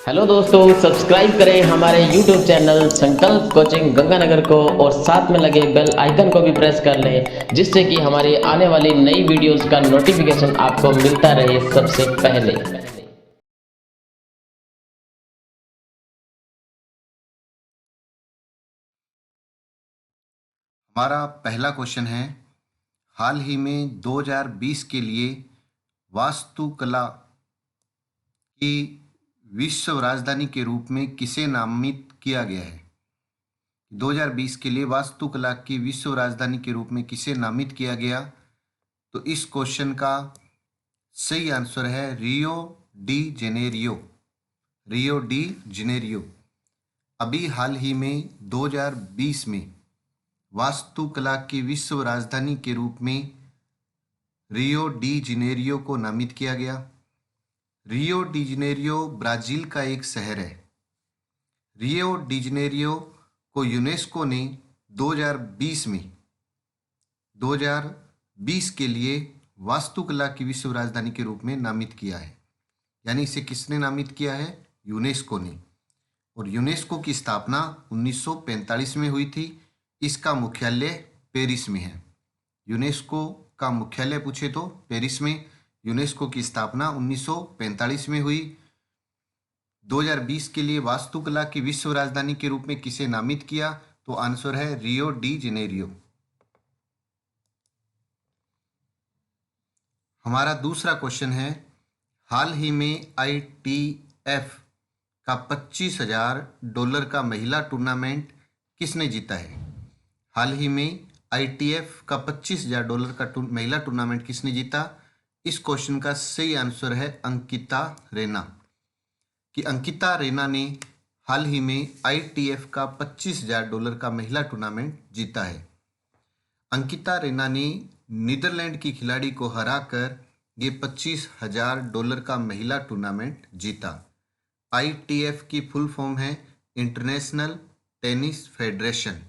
Hello दोस्तों, subscribe करें हमारे YouTube चैनल संकल्प कोचिंग गंगानगर को और साथ में लगे बेल आइकन को भी प्रेस कर लें, जिससे कि हमारी आने वाली नई वीडियोस का नोटिफिकेशन आपको मिलता रहे सबसे पहले। हमारा पहला क्वेश्चन है, हाल ही में 2020 के लिए वास्तुकला की विश्व राजधानी के रूप में किसे नामित किया गया है? 2020 के लिए वास्तुकला की विश्व राजधानी के रूप में किसे नामित किया गया? तो इस क्वेश्चन का सही आंसर है Rio de Janeiro. Rio de Janeiro अभी हाल ही में 2020 में वास्तुकला की विश्व राजधानी के रूप में रियो डी जेनेरियो को नामित किया गया। रियो डी जेनेरियो ब्राजील का एक शहर है। रियो डी जेनेरियो को यूनेस्को ने 2020 के लिए वास्तुकला की विश्व राजधानी के रूप में नामित किया है। यानी इसे किसने नामित किया है? यूनेस्को ने। और यूनेस्को की स्थापना 1945 में हुई थी। इसका मुख्यालय पेरिस में है। यूनेस्को का मुख्यालय पूछे तो पेरिस में। यूनेस्को की स्थापना 1945 में हुई। 2020 के लिए वास्तुकला की विश्व राजधानी के रूप में किसे नामित किया? तो आंसर है रियो डी जेनेरियो। हमारा दूसरा क्वेश्चन है, हाल ही में ITF का $25,000 का महिला टूर्नामेंट किसने जीता है? हाल ही में ITF का $25,000 का महिला टूर्नामेंट किसने जीता? इस क्वेश्चन का सही आंसर है अंकिता रैना। कि अंकिता रैना ने हाल ही में ITF का $25,000 का महिला टूर्नामेंट जीता है। अंकिता रैना ने नीदरलैंड की खिलाड़ी को हराकर ये $25,000 का महिला टूर्नामेंट जीता। ITF की फुल फॉर्म है international tennis federation.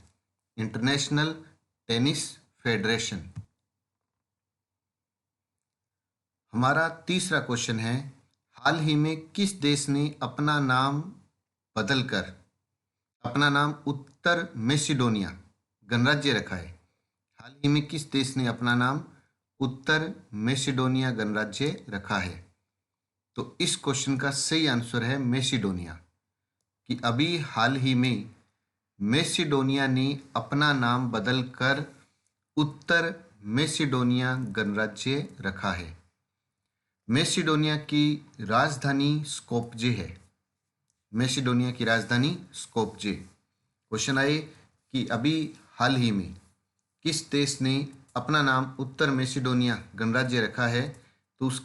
International tennis federation. हमारा तीसरा क्वेश्चन है, हाल ही में किस देश ने अपना नाम बदलकर अपना नाम उत्तर मैसेडोनिया गणराज्य रखा है? हाल ही में किस देश ने अपना नाम उत्तर मैसेडोनिया गणराज्य रखा है? तो इस क्वेश्चन का सही आंसर है मैसेडोनिया। कि अभी हाल ही में मैसेडोनिया ने अपना नाम बदलकर उत्तर मैसेडोनिया गणराज्य रखा है। मैसेडोनिया की राजधानी स्कोप्जे है। मैसेडोनिया की राजधानी स्कोप्जे। क्वेश्चन आए कि अभी हाल ही में किस देश ने अपना नाम उत्तर मैसेडोनिया गणराज्य रखा है? तो इस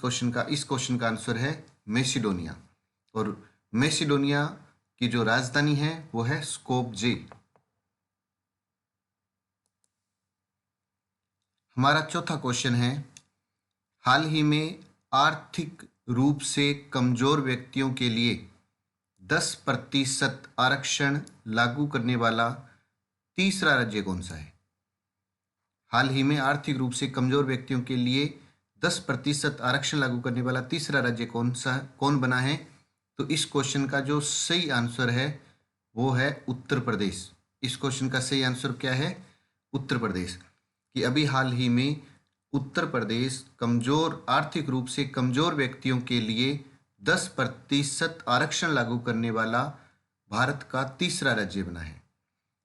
क्वेश्चन का आंसर है मैसेडोनिया। और मैसेडोनिया की जो राजधानी है वो है स्कोप्जे। हमारा चौथा क्वेश्चन है, हाल ही में आर्थिक रूप से कमजोर व्यक्तियों के लिए 10% आरक्षण लागू करने वाला तीसरा राज्य कौन सा है? हाल ही में आर्थिक रूप से कमजोर व्यक्तियों के लिए 10% आरक्षण लागू करने वाला तीसरा राज्य कौन बना है? तो इस क्वेश्चन का जो सही आंसर है वो है उत्तर प्रदेश। इस क्वेश्चन का सही आंसर क्या है? उत्तर प्रदेश। कि अभी हाल ही में उत्तर प्रदेश आर्थिक रूप से कमजोर व्यक्तियों के लिए 10% आरक्षण लागू करने वाला भारत का तीसरा राज्य बना है।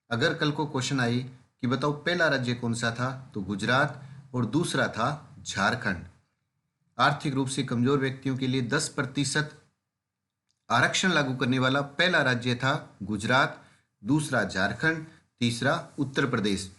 अगर कल को क्वेश्चन आए कि बताओ पहला राज्य कौन सा था, तो गुजरात और दूसरा था झारखंड। आर्थिक रूप से कमजोर व्यक्तियों के लिए 10% आरक्षण लागू करने वाला पहला राज्य था गुजरात, दूसरा झारखंड, तीसरा उत्तर प्रदेश।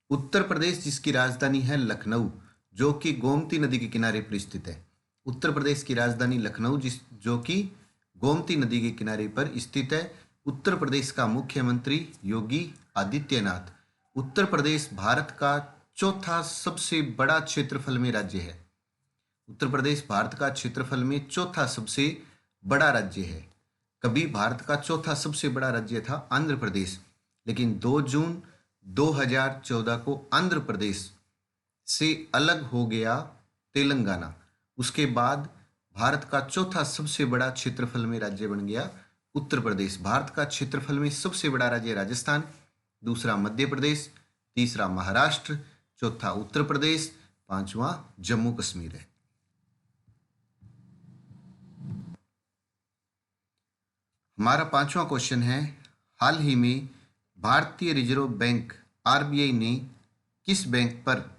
उत्तर प्रदेश जिसकी राजधानी है लखनऊ, जो कि गोमती नदी के किनारे पर स्थित है। उत्तर प्रदेश की राजधानी लखनऊ जो कि गोमती नदी के किनारे पर स्थित है। उत्तर प्रदेश का मुख्यमंत्री योगी आदित्यनाथ। उत्तर प्रदेश भारत का चौथा सबसे बड़ा क्षेत्रफल में राज्य है। उत्तर प्रदेश भारत का क्षेत्रफल में चौथा सबसे बड़ा राज्य है। कभी भारत का चौथा सबसे बड़ा राज्य था आंध्र प्रदेश, लेकिन 2 जून 2014 को आंध्र प्रदेश से अलग हो गया तेलंगाना। उसके बाद भारत का चौथा सबसे बड़ा क्षेत्रफल में राज्य बन गया उत्तर प्रदेश। भारत का क्षेत्रफल में सबसे बड़ा राज्य राजस्थान, दूसरा मध्य प्रदेश, तीसरा महाराष्ट्र, चौथा उत्तर प्रदेश, पांचवा जम्मू कश्मीर है। हमारा पांचवा क्वेश्चन है, हाल ही में भारतीय रिजर्व बैंक आरबीआई ने किस बैंक पर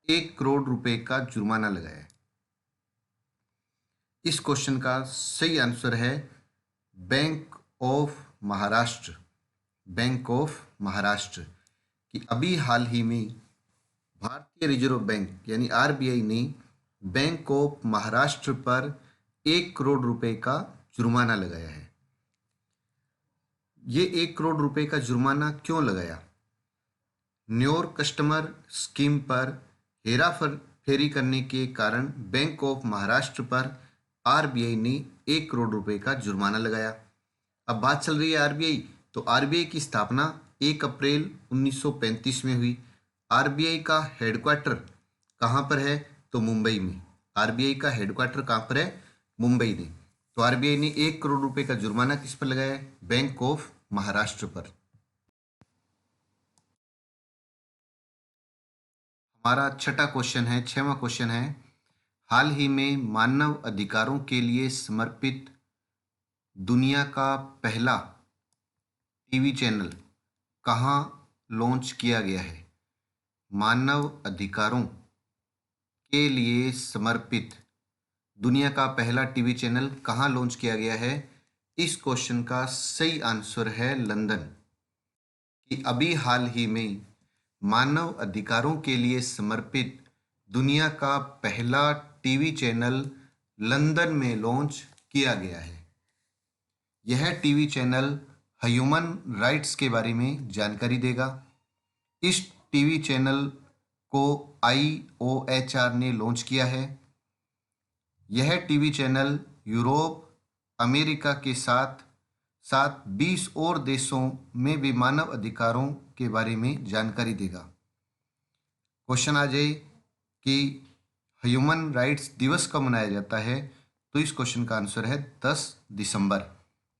1 करोड़ रुपए का जुर्माना लगाया है? इस क्वेश्चन का सही आंसर है bank of Maharashtra. Bank of Maharashtra कि अभी हाल ही में भारतीय रिजर्व बैंक यानी आरबीआई ने बैंक ऑफ महाराष्ट्र पर 1 करोड़ रुपए का जुर्माना लगाया है। ये 1 करोड़ रुपए का जुर्माना क्यों लगाया? न्योर कस्टमर स्कीम पर हेरा फेरी करने के कारण बैंक ऑफ महाराष्ट्र पर आरबीआई ने 1 करोड़ रुपए का जुर्माना लगाया। अब बात चल रही है आरबीआई, तो आरबीआई की स्थापना 1 अप्रैल 1935 में हुई। आरबीआई का हेडक्वार्टर कहाँ पर है? तो मुंबई में। आरबीआई का हेडक्वार्टर कहाँ पर है? मुंबई में। तो आरबीआई ने 1 करोड़ रुपए का जुर्माना किस पर लगाया है? बैंक ऑफ महाराष्ट्र पर। हमारा छठा क्वेश्चन है, 6वां क्वेश्चन है, हाल ही में मानव अधिकारों के लिए समर्पित दुनिया का पहला टीवी चैनल कहाँ लॉन्च किया गया है? मानव अधिकारों के लिए समर्पित दुनिया का पहला टीवी चैनल कहाँ लॉन्च किया गया है? इस क्वेश्चन का सही आंसर है लंदन। कि अभी हाल ही में मानव अधिकारों के लिए समर्पित दुनिया का पहला टीवी चैनल लंदन में लॉन्च किया गया है। यह टीवी चैनल ह्यूमन राइट्स के बारे में जानकारी देगा। इस टीवी चैनल को IOHR ने लॉन्च किया है। यह टीवी चैनल यूरोप, अमेरिका के साथ साथ 20 और देशों में भी मानव अधिकारों के बारे में जानकारी देगा। क्वेश्चन आ जाए कि ह्यूमन राइट्स दिवस कब मनाया जाता है? तो इस क्वेश्चन का आंसर है 10 दिसंबर।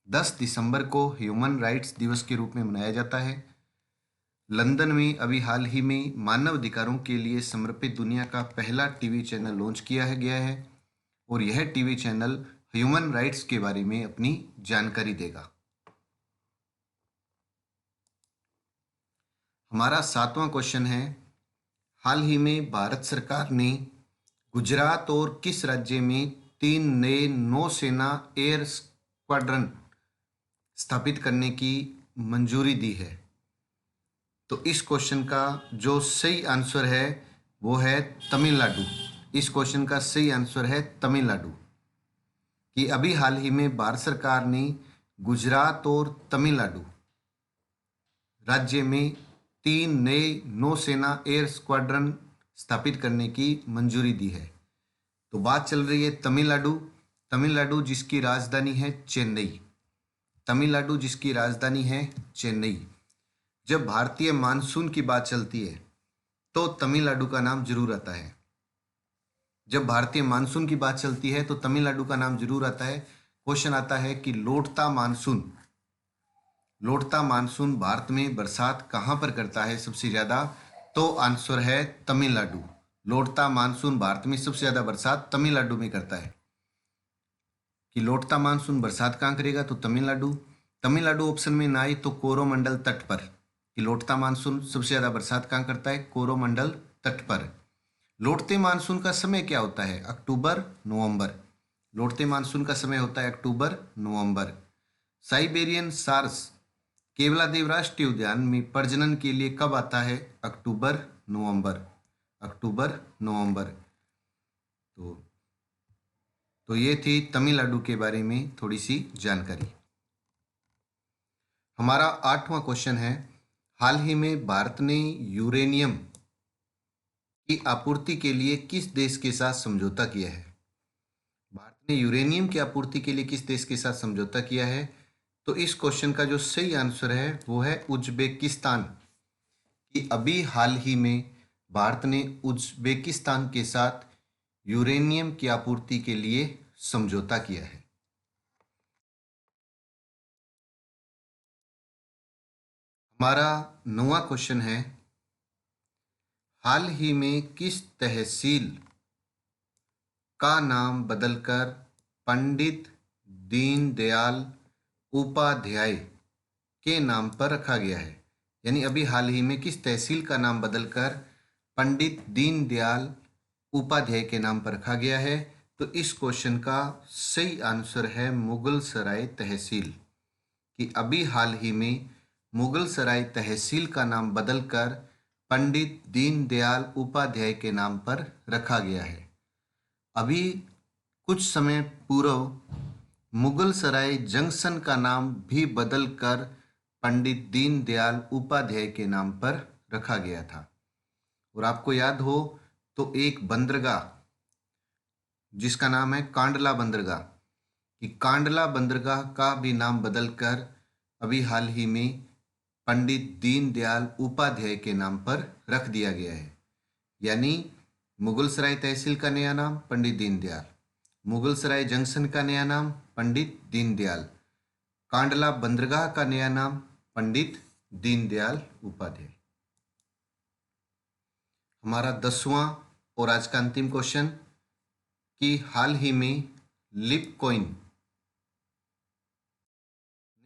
10 दिसंबर को ह्यूमन राइट्स दिवस के रूप में मनाया जाता है। लंदन में अभी हाल ही में मानव अधिकारों के लिए समर्पित दुनिया का पहला टीवी चैनल लॉन्च किया गया है और यह टीवी चैनल ह्यूमन राइट्स के बारे में अपनी जानकारी देगा। हमारा 7वां क्वेश्चन है, हाल ही में भारत सरकार ने गुजरात और किस राज्य में 3 नए नौसेना एयर स्क्वाड्रन स्थापित करने की मंजूरी दी है? तो इस क्वेश्चन का जो सही आंसर है वो है तमिलनाडु। इस क्वेश्चन का सही आंसर है तमिलनाडु। कि अभी हाल ही में भारत सरकार ने गुजरात और तमिलनाडु राज्य में 3 नए नौसेना एयर स्क्वाड्रन स्थापित करने की मंजूरी दी है। तो बात चल रही है तमिलनाडु जिसकी राजधानी है चेन्नई। तमिलनाडु जिसकी राजधानी है चेन्नई। जब भारतीय मानसून की बात चलती है तो तमिलनाडु का नाम जरूर आता है। जब भारतीय मानसून की बात चलती है तो तमिलनाडु का नाम जरूर आता है। क्वेश्चन आता है कि लौटता मानसून भारत में बरसात कहाँ पर करता है सबसे ज़्यादा? तो आंसर है तमिलनाडु। लौटता मानसून भारत में सबसे ज़्यादा बरसात तमिलनाडु में करता है। कि लौटता मानसून बरसात कहाँ करेगा? तो तमिलनाडु ऑप्शन में ना आए तो कोरोमंडल तट पर। कि लौटता मानसून सबसे ज़्यादा बरसात कहाँ करता है? कोरोमंडल तट पर। लौटते मानसून का समय क्या होता है? अक्टूबर नवंबर। लौटते मानसून का समय होता है अक्टूबर नवंबर। साइबेरियन सार्स केवलादेव राष्ट्रीय उद्यान में प्रजनन के लिए कब आता है? अक्टूबर नवंबर। तो ये थी तमिलनाडु के बारे में थोड़ी सी जानकारी। हमारा 8वां क्वेश्चन है, हाल ही में भारत ने यूरेनियम की आपूर्ति के लिए किस देश के साथ समझौता किया है? भारत ने यूरेनियम की आपूर्ति के लिए किस देश के साथ समझौता किया है? तो इस क्वेश्चन का जो सही आंसर है वो है उज्बेकिस्तान। कि अभी हाल ही में भारत ने उज्बेकिस्तान के साथ यूरेनियम की आपूर्ति के लिए समझौता किया है? हमारा 9वां क्वेश्चन है, हाल ही में किस तहसील का नाम बदलकर पंडित दीनदयाल उपाध्याय के नाम पर रखा गया है? यानी अभी हाल ही में किस तहसील का नाम बदलकर पंडित दीनदयाल उपाध्याय के नाम पर रखा गया है? तो इस क्वेश्चन का सही आंसर है मुगल सराय तहसील, कि अभी हाल ही में मुगल सराय तहसील का नाम बदलकर पंडित दीनदयाल उपाध्याय के नाम पर रखा गया है। अभी कुछ समय पूर्व मुगल सराय जंक्शन का नाम भी बदलकर पंडित दीनदयाल उपाध्याय के नाम पर रखा गया था। और आपको याद हो तो एक बंदरगाह जिसका नाम है कांडला बंदरगाह, कि कांडला बंदरगाह का भी नाम बदलकर अभी हाल ही में पंडित दीनदयाल उपाध्याय के नाम पर रख दिया गया है। यानी मुगल सराय तहसील का नया नाम पंडित दीनदयाल, मुगल सराय जंक्शन का नया नाम पंडित दीनदयाल, कांडला बंदरगाह का नया नाम पंडित दीनदयाल उपाध्याय। हमारा 10वां और आज का अंतिम क्वेश्चन, कि हाल ही में लिपकॉइन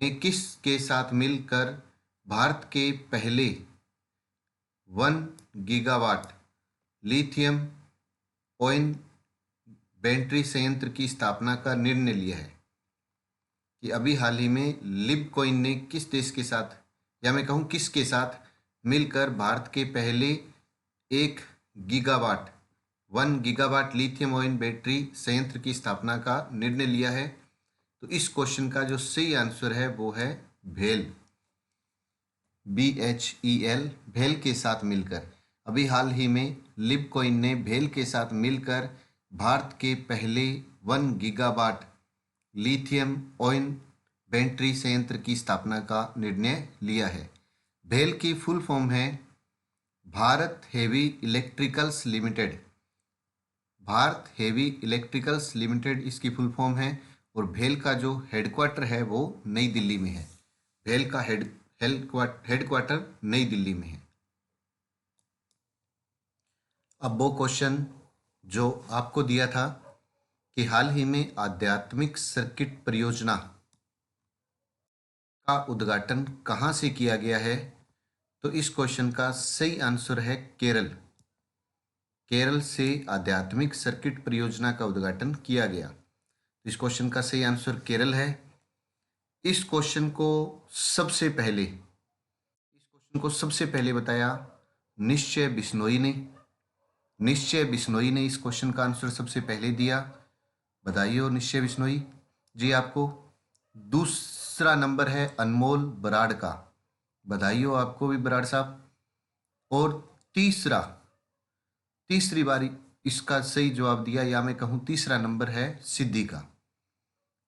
ने किस के साथ मिलकर भारत के पहले 1 गीगावाट लिथियम आयन बैटरी संयंत्र की स्थापना का निर्णय लिया है? कि अभी हाल ही में लिपकॉइन ने किस देश के साथ, या मैं कहूँ किसके साथ मिलकर भारत के पहले 1 गीगावाट लिथियम आयन बैटरी संयंत्र की स्थापना का निर्णय लिया है? तो इस क्वेश्चन का जो सही आंसर है वो है भेल, BHEL, भेल के साथ मिलकर। अभी हाल ही में लिपकॉइन ने भेल के साथ मिलकर भारत के पहले 1 गीगावाट लिथियम आयन बैटरी संयंत्र की स्थापना का निर्णय लिया है। भेल की फुल फॉर्म है Bharat heavy electricals limited, Bharat heavy electricals limited इसकी फुल फॉर्म है। और भेल का जो हेडक्वार्टर है वो नई दिल्ली में है, भेल का हेडक्वार्टर नई दिल्ली में है। अब वो क्वेश्चन जो आपको दिया था कि हाल ही में आध्यात्मिक सर्किट परियोजना का उद्घाटन कहाँ से किया गया है? तो इस क्वेश्चन का सही आंसर है केरल, केरल से आध्यात्मिक सर्किट परियोजना का उद्घाटन किया गया। इस क्वेश्चन का सही आंसर केरल है। इस क्वेश्चन को सबसे पहले बताया निश्चय बिश्नोई ने, निश्चय बिश्नोई ने इस क्वेश्चन का आंसर सबसे पहले दिया। बधाई हो निश्चय बिश्नोई जी आपको। दूसरा नंबर है अनमोल बराड़ का, बधाई हो आपको भी बराड़ साहब। और तीसरी बारी इसका सही जवाब दिया, या मैं कहूँ तीसरा नंबर है सिद्धि का।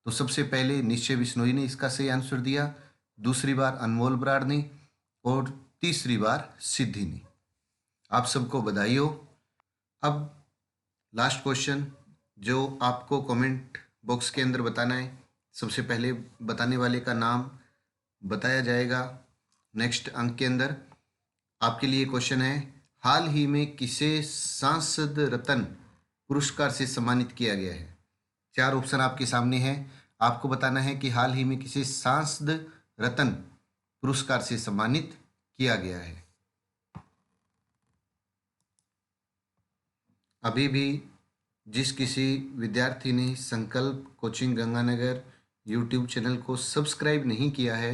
तो सबसे पहले निश्चय बिश्नोई ने इसका सही आंसर दिया, दूसरी बार अनमोल बराड़ ने, और तीसरी बार सिद्धि ने। आप सबको बधाई हो। अब लास्ट क्वेश्चन जो आपको कमेंट बॉक्स के अंदर बताना है, सबसे पहले बताने वाले का नाम बताया जाएगा नेक्स्ट अंक के अंदर। आपके लिए क्वेश्चन है, हाल ही में किसे सांसद रत्न पुरस्कार से सम्मानित किया गया है? 4 ऑप्शन आपके सामने हैं, आपको बताना है कि हाल ही में किसे सांसद रत्न पुरस्कार से सम्मानित किया गया है। अभी भी जिस किसी विद्यार्थी ने संकल्प कोचिंग गंगानगर यूट्यूब चैनल को सब्सक्राइब नहीं किया है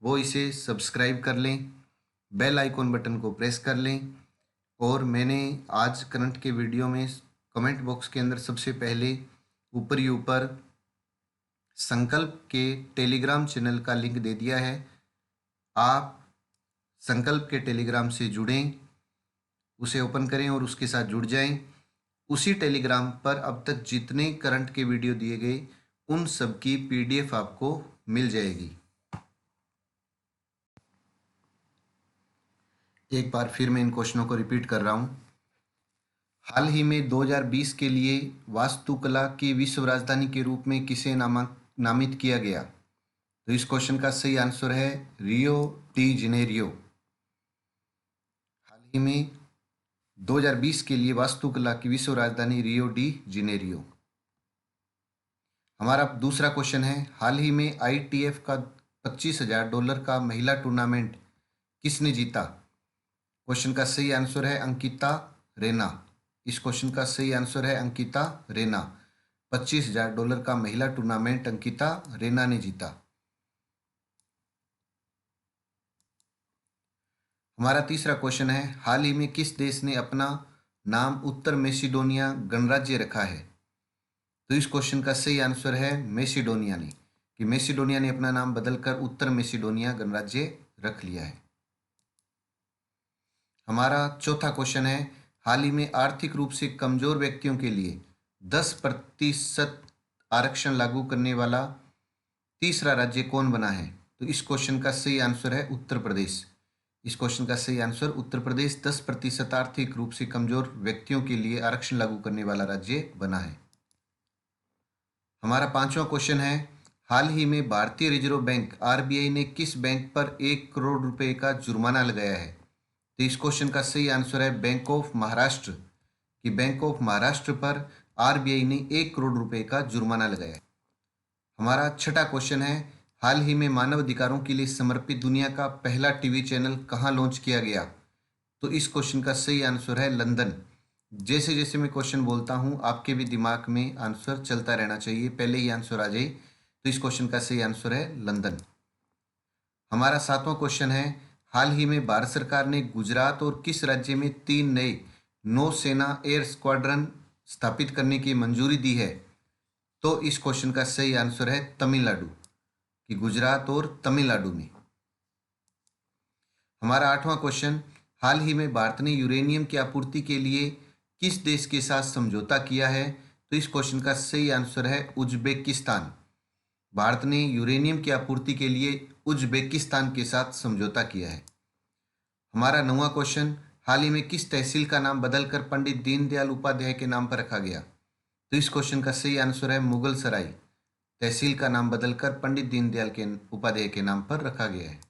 वो इसे सब्सक्राइब कर लें, बेल आइकॉन बटन को प्रेस कर लें। और मैंने आज करंट के वीडियो में कमेंट बॉक्स के अंदर सबसे पहले ऊपर ही ऊपर संकल्प के टेलीग्राम चैनल का लिंक दे दिया है। आप संकल्प के टेलीग्राम से जुड़ें, उसे ओपन करें और उसके साथ जुड़ जाएं। उसी टेलीग्राम पर अब तक जितने करंट के वीडियो दिए गए उन सब की PDF आपको मिल जाएगी। एक बार फिर मैं इन क्वेश्चनों को रिपीट कर रहा हूं। हाल ही में 2020 के लिए वास्तुकला की विश्व राजधानी के रूप में किसे नामित किया गया? तो इस क्वेश्चन का सही आंसर है रियो डी जेनेरियो। हाल ही में 2020 के लिए वास्तुकला की विश्व राजधानी रियो डी जेनेरियो। हमारा दूसरा क्वेश्चन है, हाल ही में ITF का $25,000 का महिला टूर्नामेंट किसने जीता? क्वेश्चन का सही आंसर है अंकिता रेना। इस क्वेश्चन का सही आंसर है अंकिता रेना। $25,000 का महिला टूर्नामेंट अंकिता रेना ने जीता। हमारा तीसरा क्वेश्चन है, हाल ही में किस देश ने अपना नाम उत्तर मैसेडोनिया गणराज्य रखा है? तो इस क्वेश्चन का सही आंसर है मैसेडोनिया ने, कि मैसेडोनिया ने अपना नाम बदलकर उत्तर मैसेडोनिया गणराज्य रख लिया है। हमारा चौथा क्वेश्चन है, हाल ही में आर्थिक रूप से कमजोर व्यक्तियों के लिए 10% आरक्षण लागू करने वाला तीसरा राज्य कौन बना है? तो इस क्वेश्चन का सही आंसर है उत्तर प्रदेश। इस क्वेश्चन का सही आंसर उत्तर प्रदेश 10% आर्थिक रूप से कमजोर व्यक्तियों के लिए आरक्षण लागू करने वाला राज्य बना है। हमारा पांचवा क्वेश्चन है, हाल ही में भारतीय रिजर्व बैंक RBI ने किस बैंक पर 1 करोड़ रुपए का जुर्माना लगाया है? तो इस क्वेश्चन का सही आंसर है बैंक ऑफ महाराष्ट्र, कि बैंक ऑफ महाराष्ट्र पर RBI ने 1 करोड़ रुपए का जुर्माना लगाया है। हमारा छठा क्वेश्चन है, हाल ही में मानव अधिकारों के लिए समर्पित दुनिया का पहला टीवी चैनल कहाँ लॉन्च किया गया? तो इस क्वेश्चन का सही आंसर है लंदन। जैसे जैसे मैं क्वेश्चन बोलता हूँ आपके भी दिमाग में आंसर चलता रहना चाहिए, पहले ही आंसर आ जाए। तो इस क्वेश्चन का सही आंसर है लंदन। हमारा सातवां क्वेश्चन है, हाल ही में भारत सरकार ने गुजरात और किस राज्य में 3 नए नौसेना एयर स्क्वाड्रन स्थापित करने की मंजूरी दी है? तो इस क्वेश्चन का सही आंसर है तमिलनाडु, कि गुजरात और तमिलनाडु में। हमारा आठवां क्वेश्चन, हाल ही में भारत ने यूरेनियम की आपूर्ति के लिए किस देश के साथ समझौता किया है? तो इस क्वेश्चन का सही आंसर है उज्बेकिस्तान। भारत ने यूरेनियम की आपूर्ति के लिए उज्बेकिस्तान के साथ समझौता किया है। हमारा 9वां क्वेश्चन, हाल ही में किस तहसील का नाम बदलकर पंडित दीनदयाल उपाध्याय के नाम पर रखा गया? तो इस क्वेश्चन का सही आंसर है मुगल सराय। तहसील का नाम बदलकर पंडित दीनदयाल के उपाध्याय के नाम पर रखा गया है।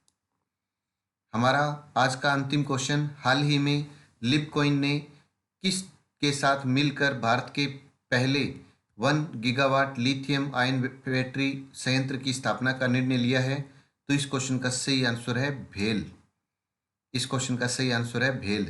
हमारा आज का अंतिम क्वेश्चन, हाल ही में लिपकॉइन ने किस के साथ मिलकर भारत के पहले 1 गीगावाट लिथियम आयन बैटरी संयंत्र की स्थापना का निर्णय लिया है? तो इस क्वेश्चन का सही आंसर है भेल। इस क्वेश्चन का सही आंसर है भेल।